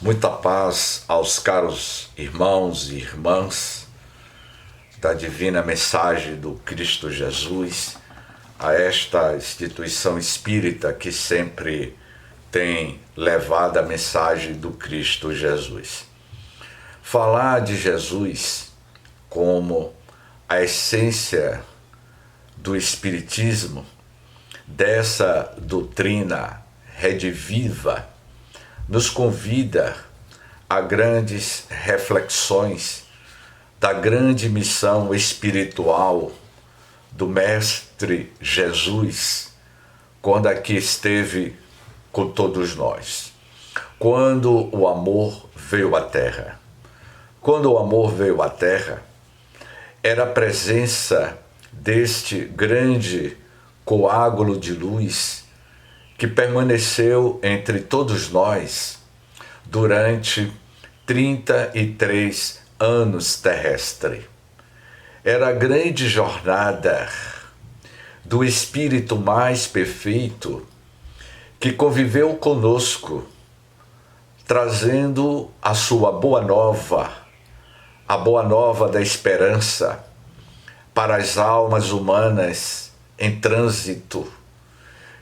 Muita paz aos caros irmãos e irmãs da divina mensagem do Cristo Jesus, a esta instituição espírita que sempre tem levado a mensagem do Cristo Jesus. Falar de Jesus como a essência do Espiritismo, dessa doutrina rediviva, nos convida a grandes reflexões da grande missão espiritual do Mestre Jesus, quando aqui esteve com todos nós. Quando o amor veio à Terra. Quando o amor veio à Terra, era a presença deste grande coágulo de luz que permaneceu entre todos nós durante 33 anos terrestre. Era a grande jornada do Espírito mais perfeito que conviveu conosco, trazendo a sua boa nova, a boa nova da esperança para as almas humanas em trânsito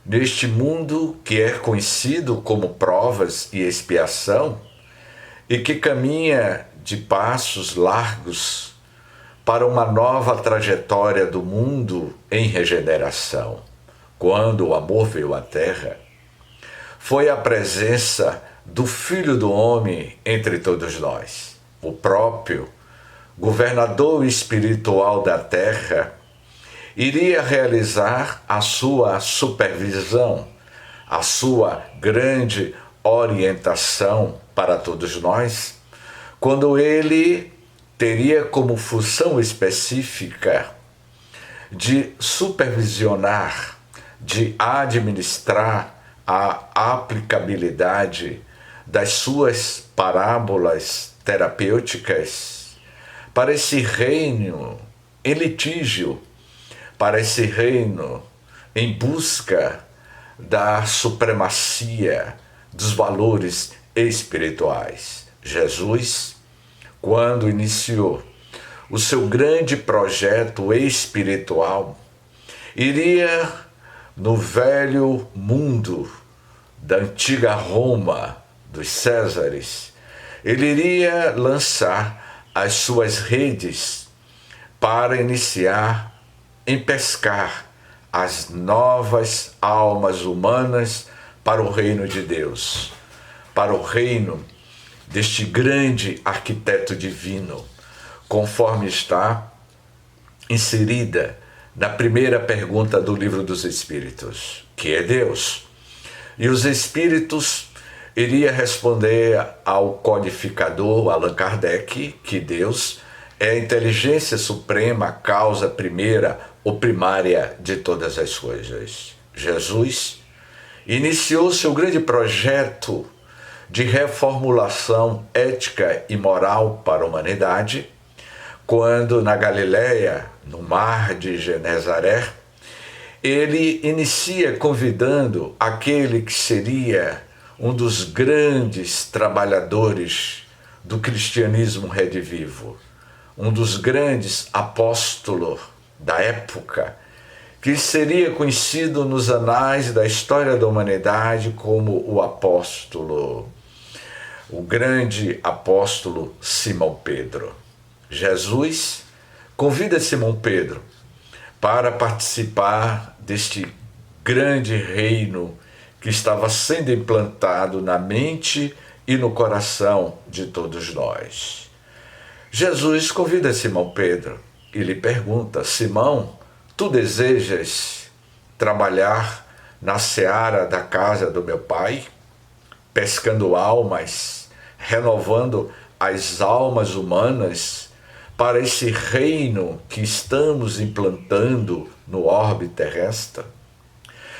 neste mundo que é conhecido como provas e expiação e que caminha de passos largos para uma nova trajetória do mundo em regeneração. Quando o amor veio à Terra, foi a presença do Filho do Homem entre todos nós, o próprio governador espiritual da Terra, iria realizar a sua supervisão, a sua grande orientação para todos nós, quando ele teria como função específica de supervisionar, de administrar a aplicabilidade das suas parábolas terapêuticas para esse reino em litígio, para esse reino em busca da supremacia dos valores espirituais. Jesus, quando iniciou o seu grande projeto espiritual, iria no velho mundo da antiga Roma, dos Césares, ele iria lançar as suas redes para iniciar em pescar as novas almas humanas para o reino de Deus, para o reino deste grande arquiteto divino, conforme está inserida na primeira pergunta do Livro dos Espíritos, que é Deus. E os Espíritos iria responder ao codificador Allan Kardec que Deus é a inteligência suprema, a causa primeira ou primária de todas as coisas. Jesus iniciou seu grande projeto de reformulação ética e moral para a humanidade, quando na Galileia, no mar de Genezaré, ele inicia convidando aquele que seria um dos grandes trabalhadores do cristianismo redivivo, um dos grandes apóstolos da época, que seria conhecido nos anais da história da humanidade como o grande apóstolo Simão Pedro. Jesus convida Simão Pedro para participar deste grande reino que estava sendo implantado na mente e no coração de todos nós. Jesus convida Simão Pedro e lhe pergunta: Simão, tu desejas trabalhar na seara da casa do meu pai, pescando almas, renovando as almas humanas para esse reino que estamos implantando no orbe terrestre?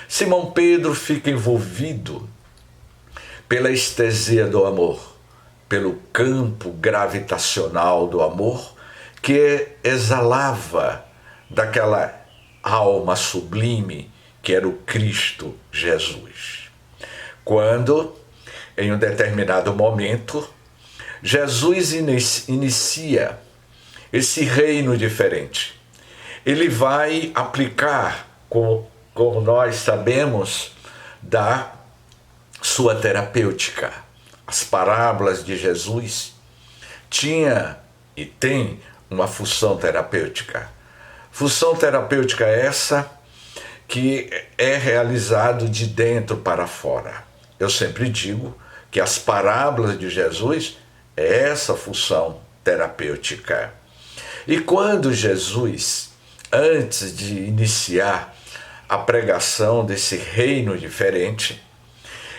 Simão Pedro fica envolvido pela estesia do amor, pelo campo gravitacional do amor que exalava daquela alma sublime que era o Cristo Jesus. Quando em um determinado momento, Jesus inicia esse reino diferente. Ele vai aplicar, como nós sabemos, da sua terapêutica. As parábolas de Jesus tinha e tem uma função terapêutica. Função terapêutica essa que é realizado de dentro para fora. Eu sempre digo que as parábolas de Jesus é essa função terapêutica. E quando Jesus, antes de iniciar a pregação desse reino diferente,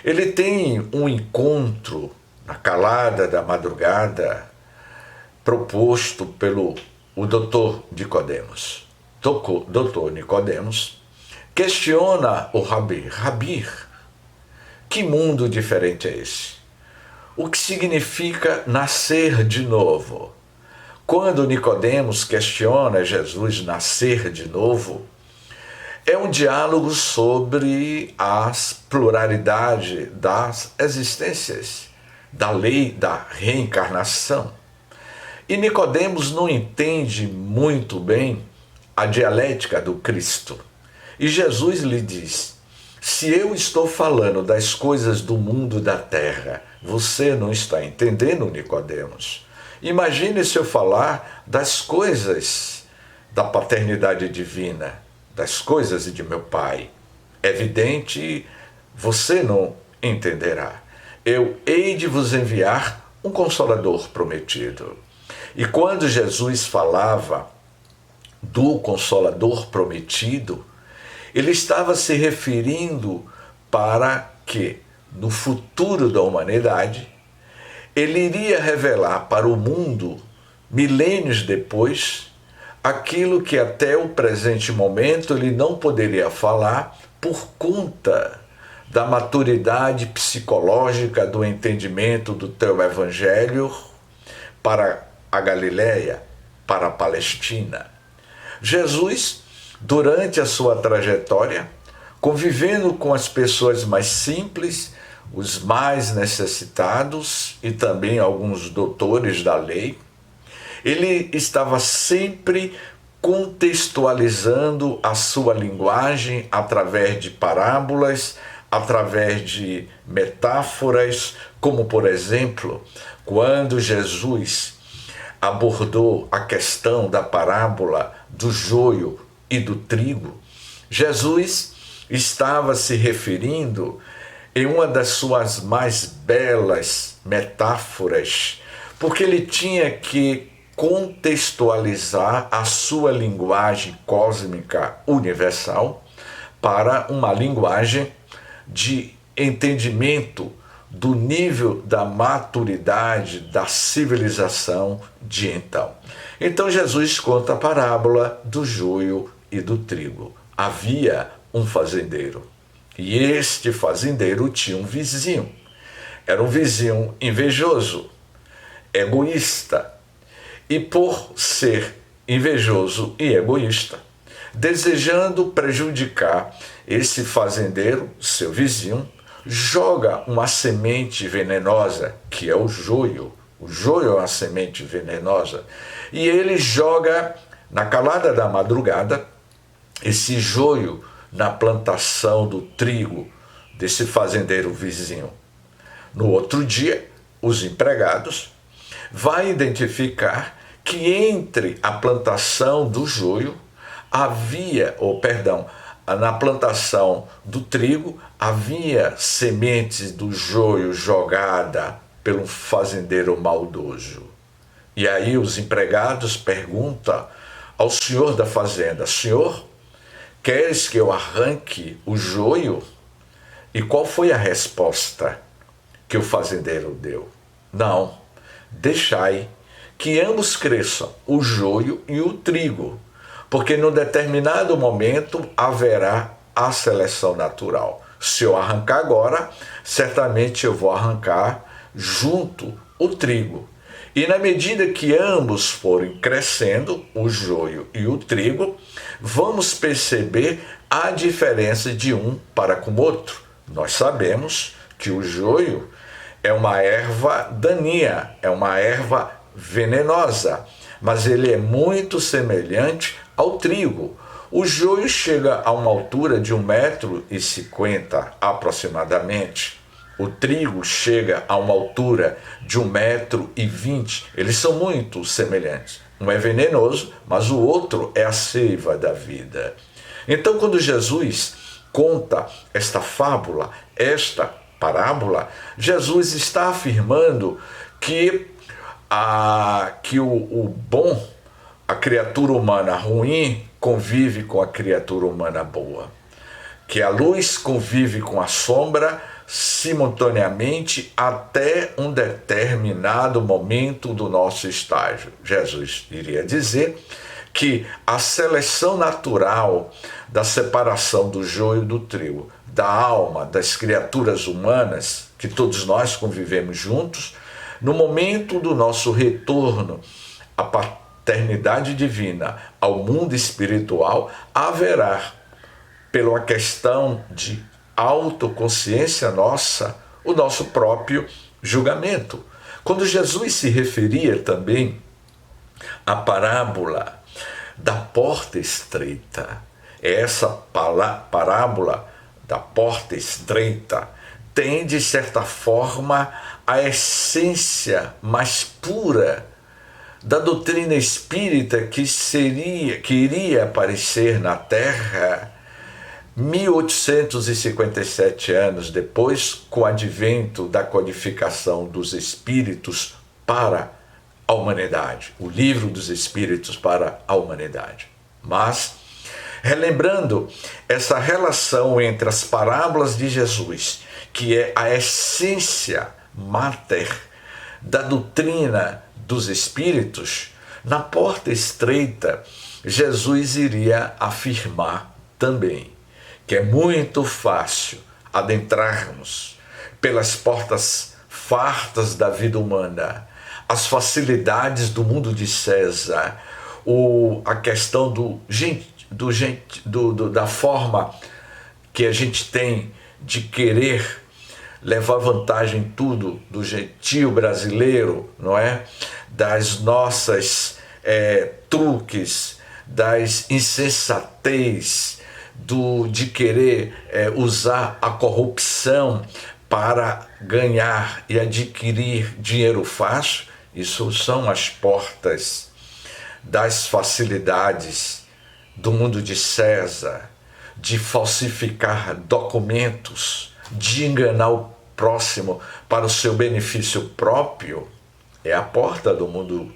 ele tem um encontro na calada da madrugada proposto pelo doutor Nicodemos. Doutor Nicodemos questiona o Rabi. Rabi, que mundo diferente é esse? O que significa nascer de novo? Quando Nicodemos questiona Jesus nascer de novo, é um diálogo sobre a pluralidade das existências, da lei da reencarnação. E Nicodemos não entende muito bem a dialética do Cristo. E Jesus lhe diz: se eu estou falando das coisas do mundo da terra, você não está entendendo, Nicodemos. Imagine se eu falar das coisas da paternidade divina, das coisas de meu Pai. É evidente, você não entenderá. Eu hei de vos enviar um Consolador prometido. E quando Jesus falava do Consolador prometido, ele estava se referindo para que, no futuro da humanidade, ele iria revelar para o mundo, milênios depois, aquilo que até o presente momento ele não poderia falar por conta da maturidade psicológica do entendimento do teu evangelho para a Galileia, para a Palestina. Jesus, durante a sua trajetória, convivendo com as pessoas mais simples, os mais necessitados e também alguns doutores da lei, ele estava sempre contextualizando a sua linguagem através de parábolas, através de metáforas, como por exemplo, quando Jesus abordou a questão da parábola do joio e do trigo, Jesus estava se referindo em uma das suas mais belas metáforas, porque ele tinha que contextualizar a sua linguagem cósmica universal para uma linguagem de entendimento do nível da maturidade da civilização de então. Então Jesus conta a parábola do joio e do trigo. Havia um fazendeiro, e este fazendeiro tinha um vizinho. Era um vizinho invejoso, egoísta, e por ser invejoso e egoísta, desejando prejudicar esse fazendeiro, seu vizinho, joga uma semente venenosa, que é o joio. O joio é uma semente venenosa. E ele joga, na calada da madrugada, esse joio na plantação do trigo desse fazendeiro vizinho. No outro dia, os empregados vão identificar que entre a plantação do joio na plantação do trigo havia sementes do joio jogada pelo fazendeiro maldoso. E aí os empregados perguntam ao senhor da fazenda: senhor, queres que eu arranque o joio? E qual foi a resposta que o fazendeiro deu? Não, deixai que ambos cresçam, o joio e o trigo, porque num determinado momento haverá a seleção natural. Se eu arrancar agora, certamente eu vou arrancar junto o trigo. E na medida que ambos forem crescendo, o joio e o trigo, vamos perceber a diferença de um para com o outro. Nós sabemos que o joio é uma erva daninha, é uma erva venenosa, mas ele é muito semelhante ao trigo. O joio chega a uma altura de 1,50 m aproximadamente. O trigo chega a uma altura de 1,20 m. Eles são muito semelhantes. Um é venenoso, mas o outro é a seiva da vida. Então, quando Jesus conta esta fábula, esta parábola, Jesus está afirmando que o bom, a criatura humana ruim, convive com a criatura humana boa. Que a luz convive com a sombra simultaneamente até um determinado momento do nosso estágio. Jesus iria dizer que a seleção natural da separação do joio do trigo, da alma, das criaturas humanas, que todos nós convivemos juntos, no momento do nosso retorno à paternidade divina, ao mundo espiritual, haverá, pela questão de autoconsciência nossa, o nosso próprio julgamento. Quando Jesus se referia também à parábola da porta estreita, essa parábola da porta estreita tem, de certa forma, a essência mais pura da doutrina espírita que iria aparecer na Terra 1857 anos depois, com o advento da codificação dos Espíritos para a humanidade, o Livro dos Espíritos para a humanidade. Mas, relembrando essa relação entre as parábolas de Jesus, que é a essência mater da doutrina dos Espíritos, na porta estreita, Jesus iria afirmar também que é muito fácil adentrarmos pelas portas fartas da vida humana, as facilidades do mundo de César, a questão da forma que a gente tem de querer levar vantagem em tudo, do jeitinho brasileiro, não é? Das nossas truques, das insensatez, de querer usar a corrupção para ganhar e adquirir dinheiro fácil. Isso são as portas das facilidades do mundo de César, de falsificar documentos, de enganar o próximo para o seu benefício próprio. É a porta do mundo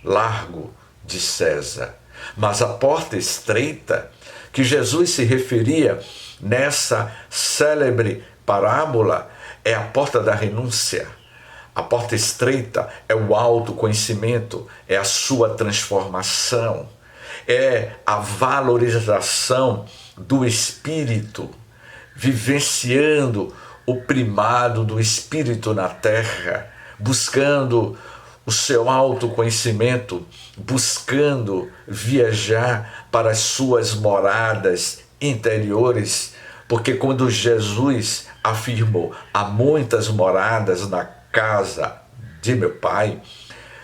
largo de César. Mas a porta estreita, que Jesus se referia nessa célebre parábola, é a porta da renúncia. A porta estreita é o autoconhecimento, é a sua transformação, é a valorização do espírito, vivenciando o primado do espírito na terra, buscando o seu autoconhecimento, buscando viajar para as suas moradas interiores, porque quando Jesus afirmou: há muitas moradas na casa de meu Pai,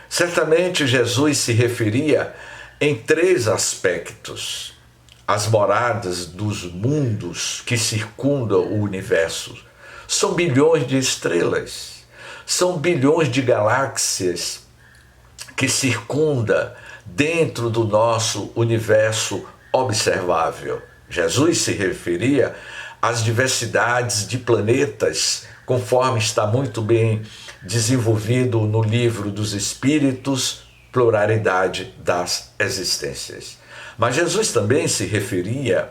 certamente Jesus se referia em 3 aspectos: as moradas dos mundos que circundam o universo. São bilhões de estrelas, são bilhões de galáxias que circunda dentro do nosso universo observável. Jesus se referia às diversidades de planetas, conforme está muito bem desenvolvido no Livro dos Espíritos, Pluralidade das Existências. Mas Jesus também se referia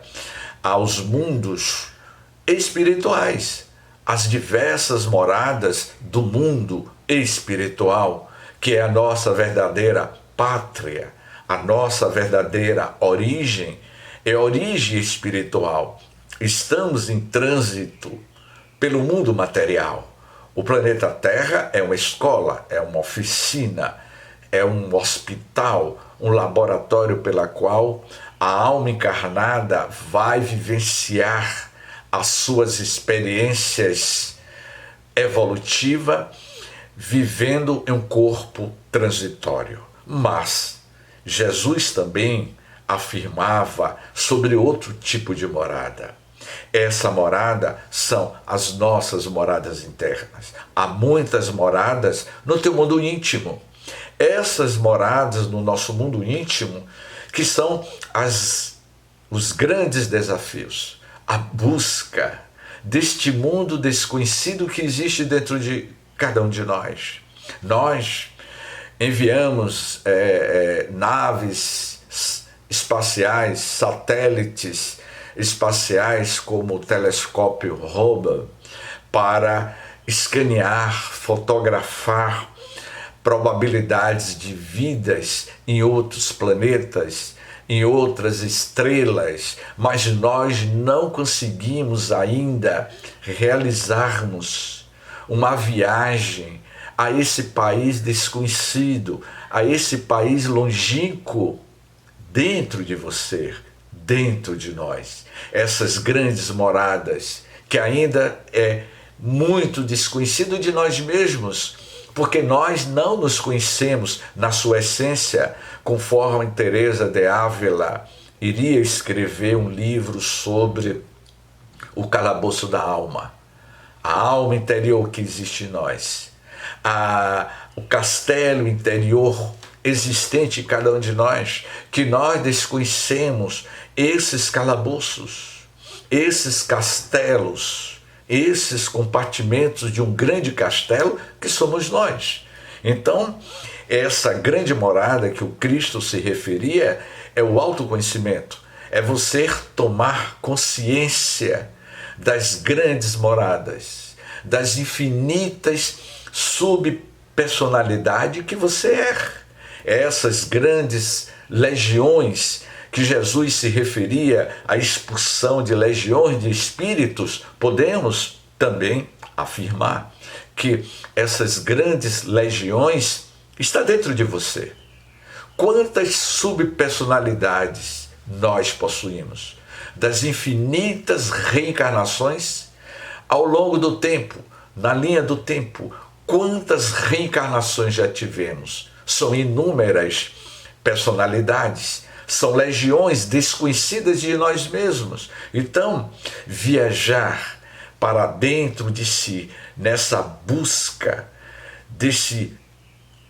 aos mundos espirituais, as diversas moradas do mundo espiritual, que é a nossa verdadeira pátria, a nossa verdadeira origem, é a origem espiritual. Estamos em trânsito pelo mundo material. O planeta Terra é uma escola, é uma oficina, é um hospital, um laboratório pela qual a alma encarnada vai vivenciar as suas experiências evolutiva, vivendo em um corpo transitório. Mas Jesus também afirmava sobre outro tipo de morada. Essa morada são as nossas moradas internas. Há muitas moradas no teu mundo íntimo. Essas moradas no nosso mundo íntimo que são os grandes desafios, a busca deste mundo desconhecido que existe dentro de cada um de nós. Nós enviamos naves espaciais, satélites espaciais como o telescópio Hubble para escanear, fotografar probabilidades de vidas em outros planetas, em outras estrelas, mas nós não conseguimos ainda realizarmos uma viagem a esse país desconhecido, a esse país longínquo dentro de você, dentro de nós. Essas grandes moradas que ainda é muito desconhecido de nós mesmos, porque nós não nos conhecemos na sua essência, conforme Teresa de Ávila iria escrever um livro sobre o calabouço da alma, a alma interior que existe em nós, o castelo interior existente em cada um de nós, que nós desconhecemos esses calabouços, esses castelos, esses compartimentos de um grande castelo que somos nós. Então, essa grande morada que o Cristo se referia é o autoconhecimento, é você tomar consciência das grandes moradas, das infinitas subpersonalidades que você é. Essas grandes legiões que Jesus se referia à expulsão de legiões de espíritos, podemos também afirmar que essas grandes legiões estão dentro de você. Quantas subpersonalidades nós possuímos? Das infinitas reencarnações ao longo do tempo, na linha do tempo, quantas reencarnações já tivemos? São inúmeras personalidades, são legiões desconhecidas de nós mesmos. Então, viajar para dentro de si, nessa busca desse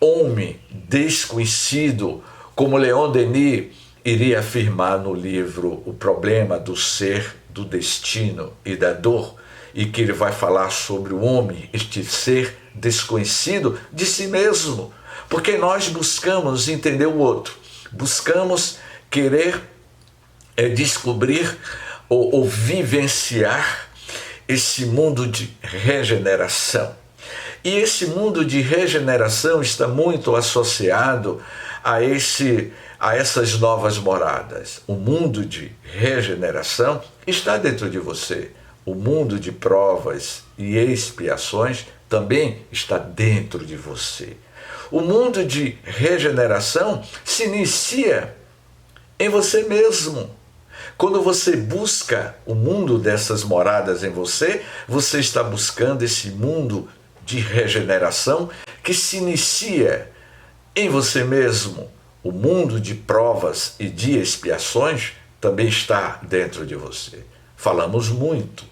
homem desconhecido, como Leon Denis iria afirmar no livro O Problema do Ser, do Destino e da Dor, e que ele vai falar sobre o homem, este ser desconhecido de si mesmo, porque nós buscamos entender o outro, buscamos querer descobrir ou vivenciar esse mundo de regeneração. E esse mundo de regeneração está muito associado a essas novas moradas. O mundo de regeneração está dentro de você. O mundo de provas e expiações também está dentro de você. O mundo de regeneração se inicia em você mesmo. Quando você busca o mundo dessas moradas em você, você está buscando esse mundo de regeneração que se inicia em você mesmo. O mundo de provas e de expiações também está dentro de você. Falamos muito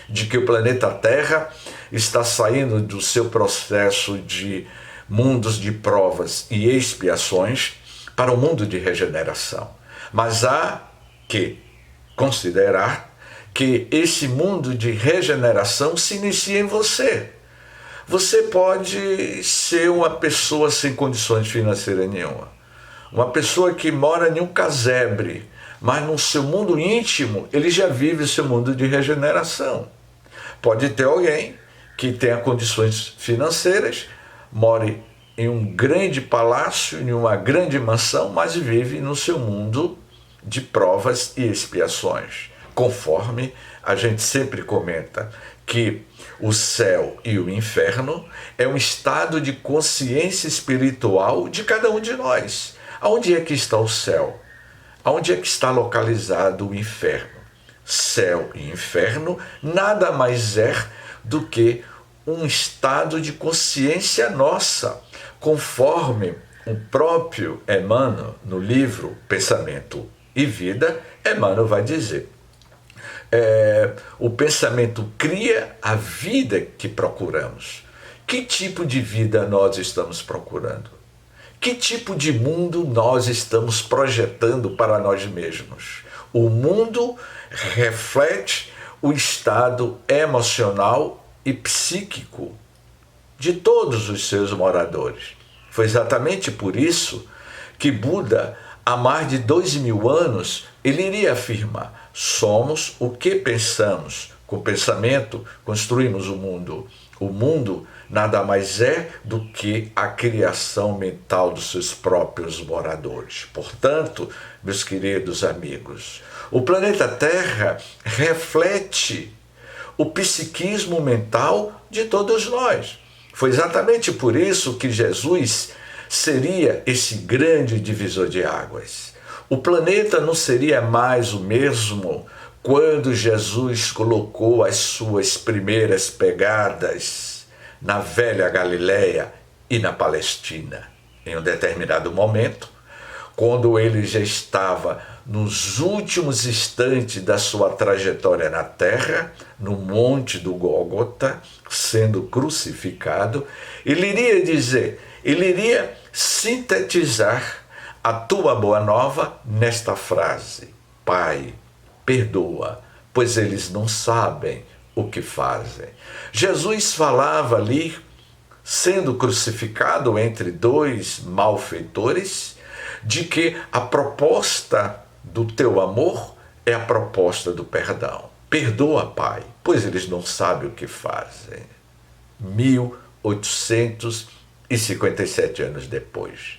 de que o planeta Terra está saindo do seu processo de mundos de provas e expiações para o mundo de regeneração. Mas há que considerar que esse mundo de regeneração se inicia em você. Você pode ser uma pessoa sem condições financeiras nenhuma, uma pessoa que mora em um casebre, mas no seu mundo íntimo ele já vive o seu mundo de regeneração. Pode ter alguém que tenha condições financeiras, more em um grande palácio, em uma grande mansão, mas vive no seu mundo de provas e expiações. Conforme a gente sempre comenta que o céu e o inferno é um estado de consciência espiritual de cada um de nós. Aonde é que está o céu? Aonde é que está localizado o inferno? Céu e inferno nada mais é do que um estado de consciência nossa, conforme o próprio Emmanuel, no livro Pensamento e Vida, Emmanuel vai dizer. O pensamento cria a vida que procuramos. Que tipo de vida nós estamos procurando? Que tipo de mundo nós estamos projetando para nós mesmos? O mundo reflete o estado emocional e psíquico de todos os seus moradores. Foi exatamente por isso que Buda, há mais de 2000 anos, ele iria afirmar: somos o que pensamos. Com pensamento, construímos o mundo. O mundo nada mais é do que a criação mental dos seus próprios moradores. Portanto, meus queridos amigos, o planeta Terra reflete o psiquismo mental de todos nós. Foi exatamente por isso que Jesus seria esse grande divisor de águas. O planeta não seria mais o mesmo quando Jesus colocou as suas primeiras pegadas na velha Galileia e na Palestina. Em um determinado momento, quando ele já estava nos últimos instantes da sua trajetória na terra, no monte do Gólgota, sendo crucificado, ele iria dizer, ele iria sintetizar a tua boa nova nesta frase: Pai, perdoa, pois eles não sabem o que fazem. Jesus falava ali, sendo crucificado entre dois malfeitores, de que a proposta do teu amor é a proposta do perdão. Perdoa, Pai, pois eles não sabem o que fazem. 1857 anos depois,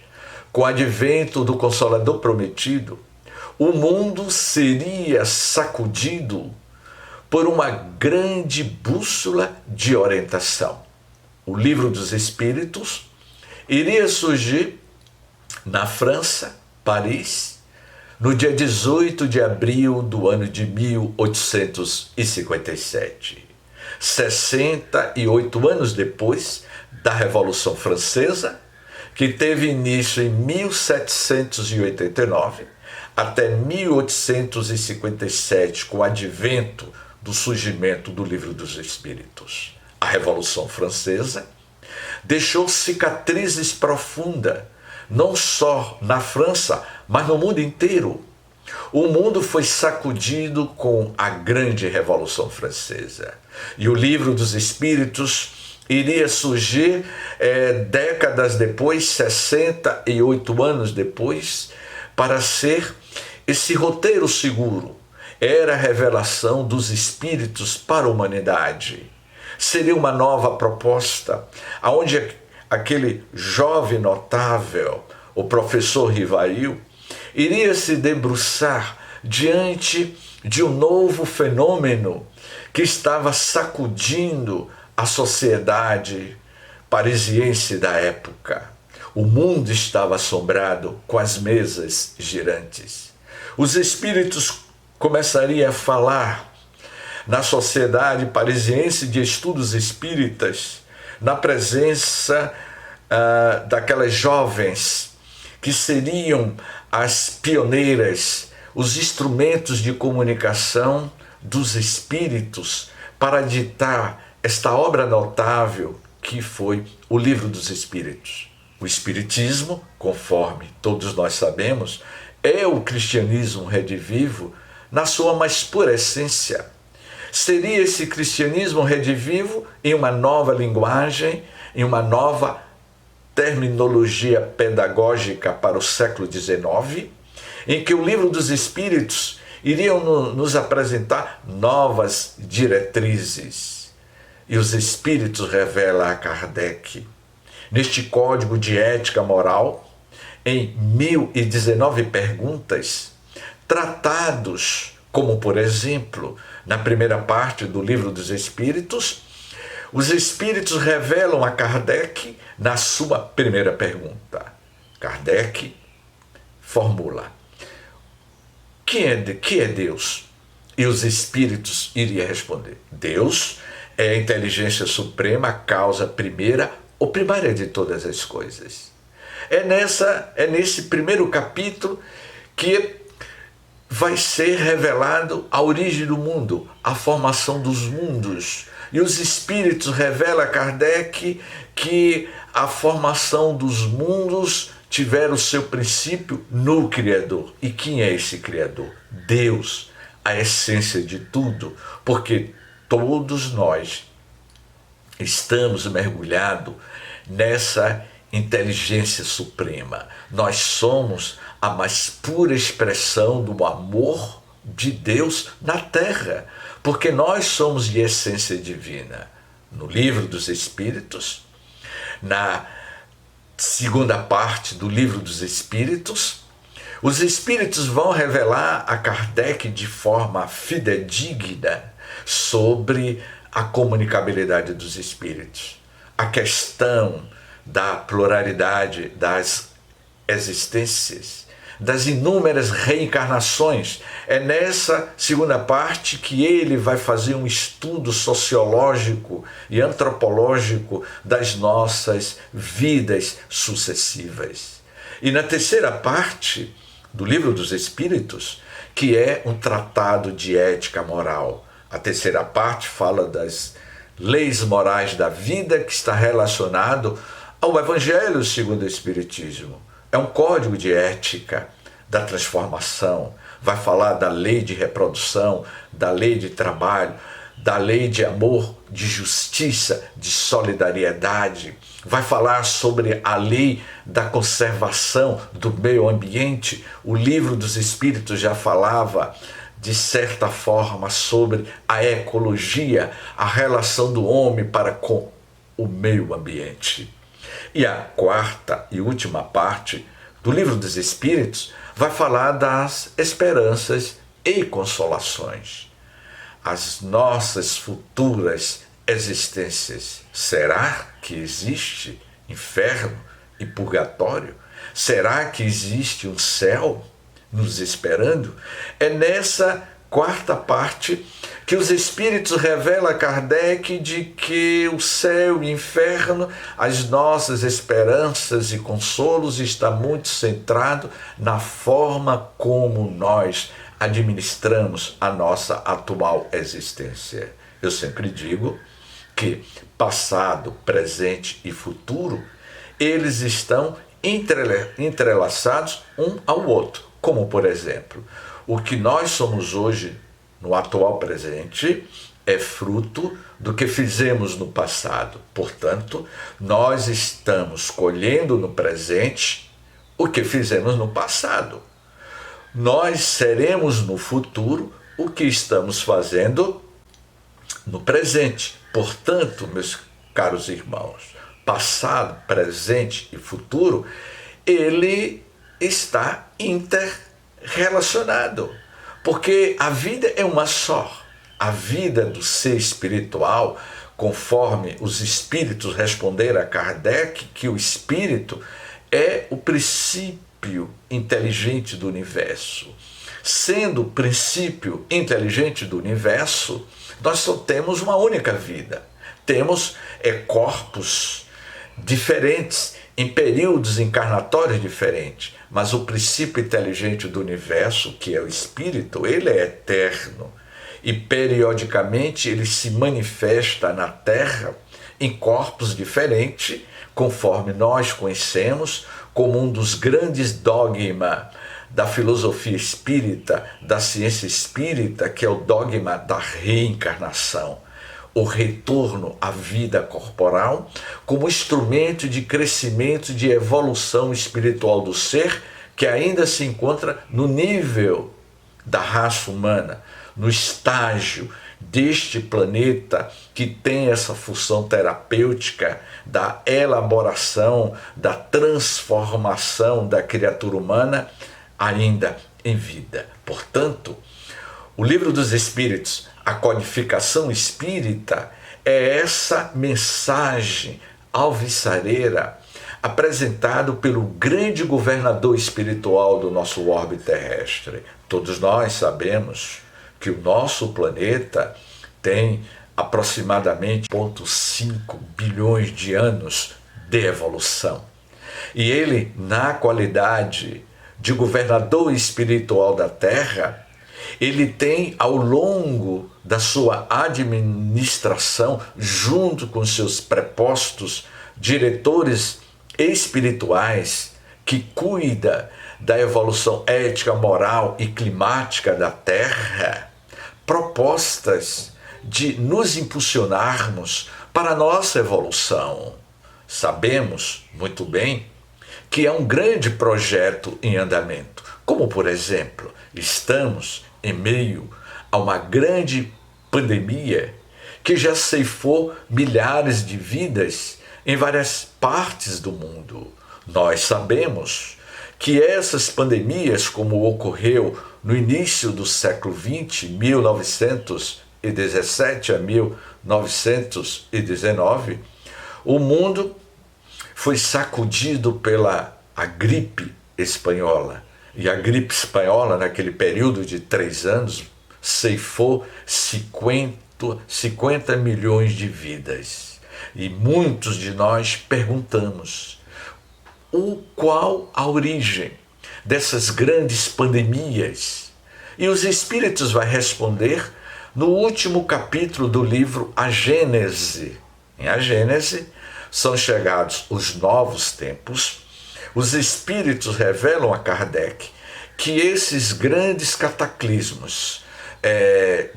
com o advento do Consolador prometido, o mundo seria sacudido por uma grande bússola de orientação. O Livro dos Espíritos iria surgir na França, Paris, no dia 18 de abril do ano de 1857. 68 anos depois da Revolução Francesa, que teve início em 1789 até 1857, com o advento do surgimento do Livro dos Espíritos. A Revolução Francesa deixou cicatrizes profundas, não só na França, mas no mundo inteiro. O mundo foi sacudido com a grande Revolução Francesa. E o Livro dos Espíritos iria surgir décadas depois, 68 anos depois, para ser esse roteiro seguro. Era a revelação dos Espíritos para a humanidade. Seria uma nova proposta, onde aquele jovem notável, o professor Rivail, iria se debruçar diante de um novo fenômeno que estava sacudindo a sociedade parisiense da época. O mundo estava assombrado com as mesas girantes. Os espíritos começariam a falar na sociedade parisiense de estudos espíritas, na presença daquelas jovens que seriam as pioneiras, os instrumentos de comunicação dos espíritos para ditar esta obra notável que foi o Livro dos Espíritos. O Espiritismo, conforme todos nós sabemos, é o cristianismo redivivo na sua mais pura essência. Seria esse cristianismo redivivo em uma nova linguagem, em uma nova terminologia pedagógica para o século XIX, em que o Livro dos Espíritos iriam nos apresentar novas diretrizes. E os Espíritos revelam a Kardec, neste Código de Ética Moral, em 1019 perguntas, tratados como, por exemplo, na primeira parte do Livro dos Espíritos, os Espíritos revelam a Kardec na sua primeira pergunta. Kardec formula: que é Deus? E os Espíritos iriam responder: Deus É a inteligência suprema a causa primeira ou primária de todas as coisas. É nesse primeiro capítulo que vai ser revelado a origem do mundo, a formação dos mundos. E os espíritos revelam a Kardec que a formação dos mundos tiveram o seu princípio no Criador. E quem é esse Criador? Deus, a essência de tudo, porque todos nós estamos mergulhados nessa inteligência suprema. Nós somos a mais pura expressão do amor de Deus na Terra, porque nós somos de essência divina. No Livro dos Espíritos, na segunda parte do Livro dos Espíritos, os Espíritos vão revelar a Kardec de forma fidedigna sobre a comunicabilidade dos Espíritos, a questão da pluralidade das existências, das inúmeras reencarnações. É nessa segunda parte que ele vai fazer um estudo sociológico e antropológico das nossas vidas sucessivas. E na terceira parte do Livro dos Espíritos, que é um tratado de ética moral, a terceira parte fala das leis morais da vida, que está relacionado ao Evangelho segundo o Espiritismo. É um código de ética da transformação. Vai falar da lei de reprodução, da lei de trabalho, da lei de amor, de justiça, de solidariedade. Vai falar sobre a lei da conservação do meio ambiente. O Livro dos Espíritos já falava, de certa forma, sobre a ecologia, a relação do homem para com o meio ambiente. E a quarta e última parte do Livro dos Espíritos vai falar das esperanças e consolações. As nossas futuras existências. Será que existe inferno e purgatório? Será que existe um céu nos esperando? É nessa quarta parte que os Espíritos revelam a Kardec de que o céu e o inferno, as nossas esperanças e consolos, está muito centrado na forma como nós administramos a nossa atual existência. Eu sempre digo que passado, presente e futuro, eles estão entrelaçados um ao outro. Como, por exemplo, o que nós somos hoje, no atual presente, é fruto do que fizemos no passado. Portanto, nós estamos colhendo no presente o que fizemos no passado. Nós seremos no futuro o que estamos fazendo no presente. Portanto, meus caros irmãos, passado, presente e futuro, ele está interrelacionado, porque a vida é uma só. A vida do ser espiritual, conforme os espíritos responderam a Kardec, que o espírito é o princípio inteligente do universo. Sendo o princípio inteligente do universo, nós só temos uma única vida. Temos corpos diferentes, em períodos encarnatórios diferentes, mas o princípio inteligente do universo, que é o espírito, ele é eterno e periodicamente ele se manifesta na Terra em corpos diferentes, conforme nós conhecemos como um dos grandes dogmas da filosofia espírita, da ciência espírita, que é o dogma da reencarnação. O retorno à vida corporal como instrumento de crescimento, de evolução espiritual do ser, que ainda se encontra no nível da raça humana, no estágio deste planeta que tem essa função terapêutica da elaboração, da transformação da criatura humana ainda em vida. Portanto, o Livro dos Espíritos, a codificação espírita, é essa mensagem alvissareira apresentado pelo grande governador espiritual do nosso orbe terrestre. Todos nós sabemos que o nosso planeta tem aproximadamente 0,5 bilhões de anos de evolução. E ele, na qualidade de governador espiritual da Terra, ele tem, ao longo da sua administração, junto com seus prepostos diretores espirituais, que cuida da evolução ética, moral e climática da Terra, propostas de nos impulsionarmos para a nossa evolução. Sabemos muito bem que é um grande projeto em andamento, como, por exemplo, estamos em meio a uma grande pandemia que já ceifou milhares de vidas em várias partes do mundo. Nós sabemos que essas pandemias, como ocorreu no início do século XX, 1917 a 1919, o mundo foi sacudido pela gripe espanhola. E a gripe espanhola, naquele período de 3 anos, ceifou 50 milhões de vidas. E muitos de nós perguntamos: qual a origem dessas grandes pandemias? E os Espíritos vai responder no último capítulo do livro A Gênese. Em A Gênese são chegados os novos tempos. Os Espíritos revelam a Kardec que esses grandes cataclismos,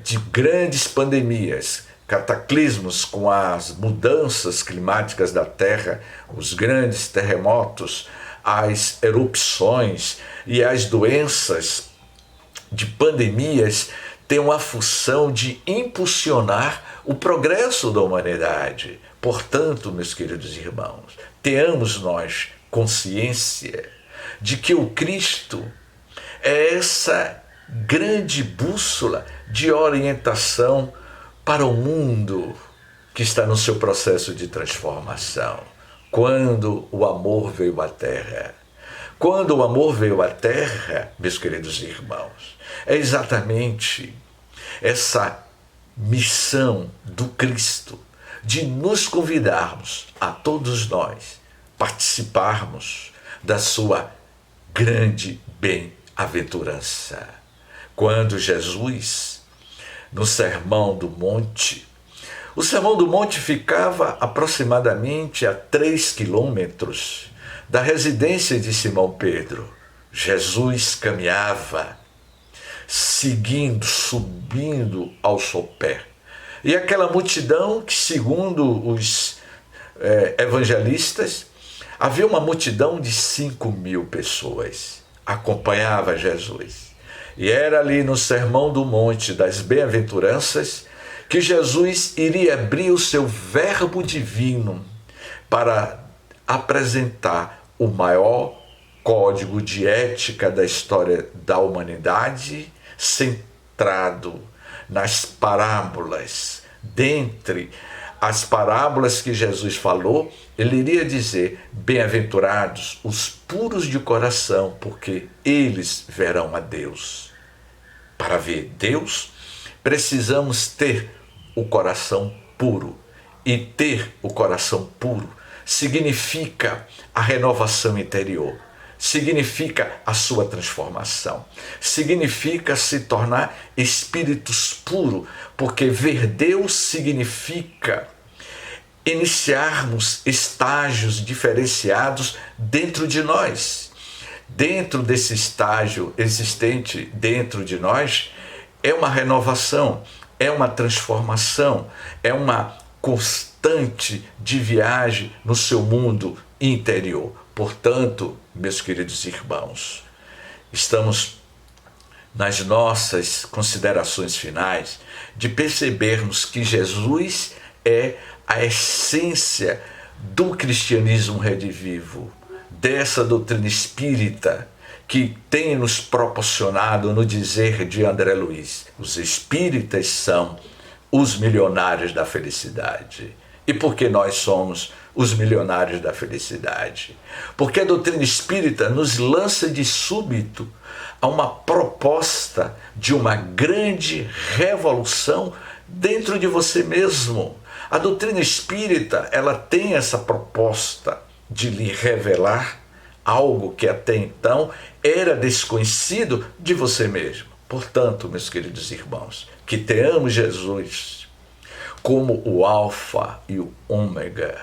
de grandes pandemias, cataclismos com as mudanças climáticas da Terra, os grandes terremotos, as erupções e as doenças de pandemias têm uma função de impulsionar o progresso da humanidade. Portanto, meus queridos irmãos, tenhamos nós consciência de que o Cristo é essa grande bússola de orientação para o mundo que está no seu processo de transformação. Quando o amor veio à Terra. Quando o amor veio à Terra, meus queridos irmãos, é exatamente essa missão do Cristo de nos convidarmos a todos nós participarmos da sua grande bem-aventurança. Quando Jesus, no Sermão do Monte, o Sermão do Monte ficava aproximadamente a 3 quilômetros da residência de Simão Pedro. Jesus caminhava, seguindo, subindo ao sopé. E aquela multidão que, segundo os evangelistas, havia uma multidão de 5.000 pessoas, acompanhava Jesus. E era ali no Sermão do Monte das Bem-aventuranças que Jesus iria abrir o seu verbo divino para apresentar o maior código de ética da história da humanidade, centrado nas parábolas. Dentre as parábolas que Jesus falou, ele iria dizer: bem-aventurados os puros de coração, porque eles verão a Deus. Para ver Deus, precisamos ter o coração puro. E ter o coração puro significa a renovação interior, significa a sua transformação, significa se tornar espíritos puros, porque ver Deus significa iniciarmos estágios diferenciados dentro de nós. Dentro desse estágio existente dentro de nós, é uma renovação, é uma transformação, é uma constante de viagem no seu mundo interior. Portanto, meus queridos irmãos, estamos nas nossas considerações finais de percebermos que Jesus é a essência do cristianismo redivivo, dessa doutrina espírita que tem nos proporcionado, no dizer de André Luiz, os espíritas são os milionários da felicidade. E por que nós somos os milionários da felicidade? Porque a doutrina espírita nos lança de súbito a uma proposta de uma grande revolução dentro de você mesmo. A doutrina espírita, ela tem essa proposta de lhe revelar algo que até então era desconhecido de você mesmo. Portanto, meus queridos irmãos, que tenhamos Jesus como o alfa e o ômega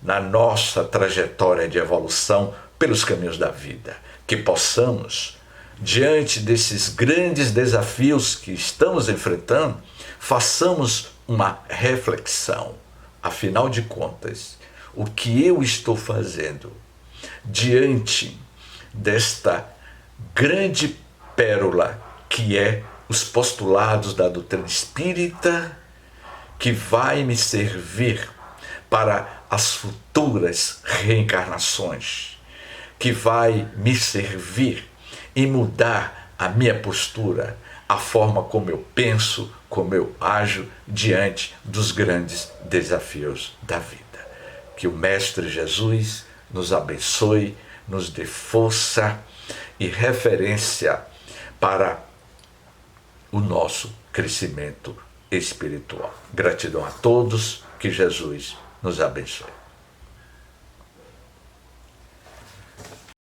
na nossa trajetória de evolução pelos caminhos da vida. Que possamos, diante desses grandes desafios que estamos enfrentando, façamos uma reflexão. Afinal de contas, o que eu estou fazendo diante desta grande pérola que é os postulados da doutrina espírita, que vai me servir para as futuras reencarnações, que vai me servir em mudar a minha postura, a forma como eu penso, como eu ajo diante dos grandes desafios da vida. Que o Mestre Jesus nos abençoe, nos dê força e referência para o nosso crescimento espiritual. Gratidão a todos, que Jesus nos abençoe.